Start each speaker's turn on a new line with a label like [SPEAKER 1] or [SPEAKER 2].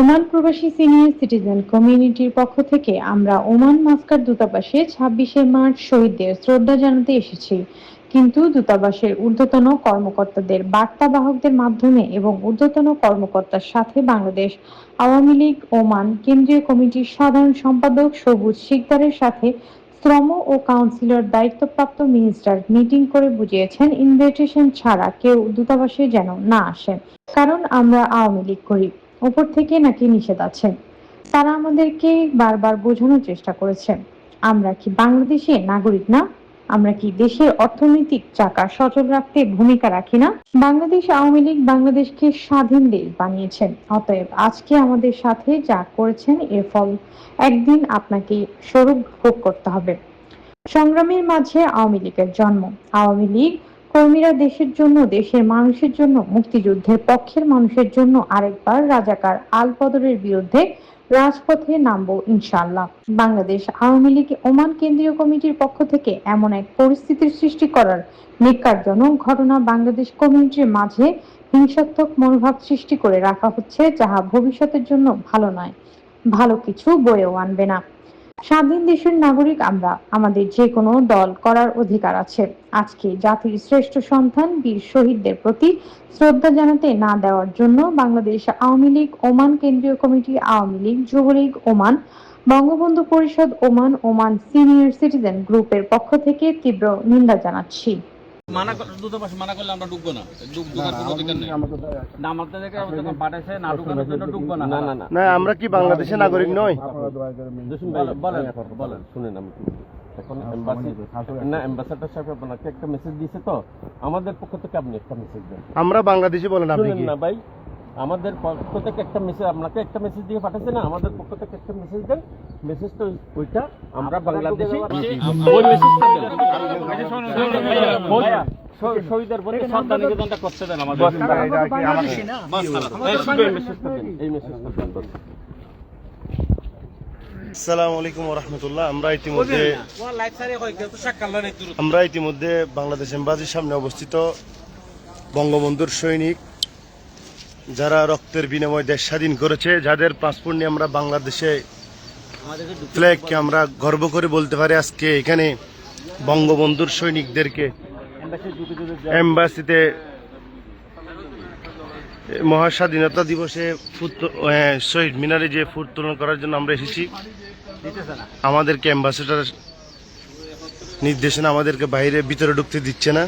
[SPEAKER 1] Oman প্রবাসী senior citizen কমিউনিটির পক্ষ থেকে আমরা ওমান মাস্কাট দূতাবাসে ২৬শে মার্চ শহীদদের শ্রদ্ধা জানাতে এসেছি। কিন্তু দূতাবাসের ঊর্ধ্বতন কর্মকর্তাদের বার্তাবাহকদের মাধ্যমে এবং ঊর্ধ্বতন কর্মকর্তার সাথে বাংলাদেশ আওয়ামী লীগ ওমান কেন্দ্রীয় কমিটির সাধারণ সম্পাদক সবুজ শিকদারের সাথে শ্রম ও কাউন্সিলর দায়িত্বপ্রাপ্ত মিনিস্টার মিটিং করে বুঝিয়েছেন ইনভিটেশন ছাড়া কেউ দূতাবাসে যেন না আসেন, কারণ আমরা আওয়ামী লীগ করি, উপর থেকে নাকি নিষেধ আছে। তারা আমাদেরকে বারবার বোঝানোর চেষ্টা করেছে আমরা কি বাংলাদেশের নাগরিক না, আমরা কি দেশের অর্থনৈতিক চাকা সচল রাখতে ভূমিকা রাখি না। বাংলাদেশ আওয়ামী লীগ বাংলাদেশকে স্বাধীন দেশ বানিয়েছেন, অতএব আজকে আমাদের সাথে যা করেছেন এর ফল একদিন আপনাকে স্বরূপ ভোগ করতে হবে। সংগ্রামের মাঝে আওয়ামী লীগের জন্ম। আওয়ামী লীগ কর্মীরা দেশের জন্য, দেশের মানুষের জন্য, মুক্তিযুদ্ধের পক্ষের মানুষের জন্য আরেকবার রাজাকার আল-বদরের বিরুদ্ধে রাজপথে নামবো ইনশাআল্লাহ। বাংলাদেশ আওয়ামী লীগ ওমান কেন্দ্রীয় কমিটির পক্ষ থেকে এমন এক পরিস্থিতির সৃষ্টি করার ন্যক্কারজনক ঘটনা বাংলাদেশ কমিউনিটির মাঝে হিংসাত্মক মনোভাব সৃষ্টি করে রাখা হচ্ছে, যাহা ভবিষ্যতের জন্য ভালো নয়, ভালো কিছু বয়েও আনবে না। স্বাধীন দেশের নাগরিক আমরা, আমাদের যে কোনো দল করার অধিকার আছে। আজকে জাতির শ্রেষ্ঠ সন্তান বীর শহীদদের প্রতি শ্রদ্ধা জানাতে না দেওয়ার জন্য বাংলাদেশ আওয়ামী লীগ ওমান কেন্দ্রীয় কমিটি, আওয়ামী লীগ, যুবলীগ ওমান, বঙ্গবন্ধু পরিষদ ওমান, ওমান সিনিয়র সিটিজেন গ্রুপের পক্ষ থেকে তীব্র নিন্দা জানাচ্ছি।
[SPEAKER 2] দূতাবাস মানা করলে আমরা ঢুকবো না, ঢুকার কোনো অধিকার নেই। না আমাদের থেকে যখন পাঠাইছে না ঢুকানোর জন্য ঢুকবো না।
[SPEAKER 3] না আমরা কি বাংলাদেশের নাগরিক নই?
[SPEAKER 2] বলেন শুনেন, আমি এখন অ্যাম্বাসেডর সাহেব আপনাকে একটা মেসেজ দিয়েছে, তো আমাদের পক্ষ থেকে আপনি একটা মেসেজ দেন।
[SPEAKER 3] আমরা বাংলাদেশি বলেন আপনি কি?
[SPEAKER 2] না ভাই, আমাদের পক্ষ থেকে একটা মেসেজ, আপনাকে একটা মেসেজ দিয়ে পাঠাচ্ছে না, আমাদের পক্ষ থেকে একটা মেসেজ দেন। মেসেজটা ওইটা আমরা বাংলাদেশি, ওই মেসেজটা দেন। শহীদের প্রতি শ্রদ্ধা নিবেদনটা করতে দেন আমাদের। এই মেসেজটা দেন।
[SPEAKER 3] আসসালামু আলাইকুম ওয়া রাহমাতুল্লাহ। আমরা ইতিমধ্যে বাংলাদেশ এম্বাসির সামনে অবস্থিত বঙ্গবন্ধুর সৈনিক, যারা রক্তের বিনিময়ে দেশ স্বাধীন করেছে, যাদের পাসপোর্ট নিয়ে আমরা বাংলাদেশে ফ্ল্যাগকে আমরা গর্ব করে বলতে পারি, আজকে এখানে বঙ্গবন্ধুর সৈনিকদেরকে এম্বাসিতে মহাস্বাধীনতা দিবসে শহীদ মিনারে যে ফুট উত্তোলন করার জন্য আমরা এসেছি। আমাদেরকে অ্যাম্বাসেডার নির্দেশনা আমাদেরকে বাইরে ভিতরে ঢুকতে দিচ্ছে না।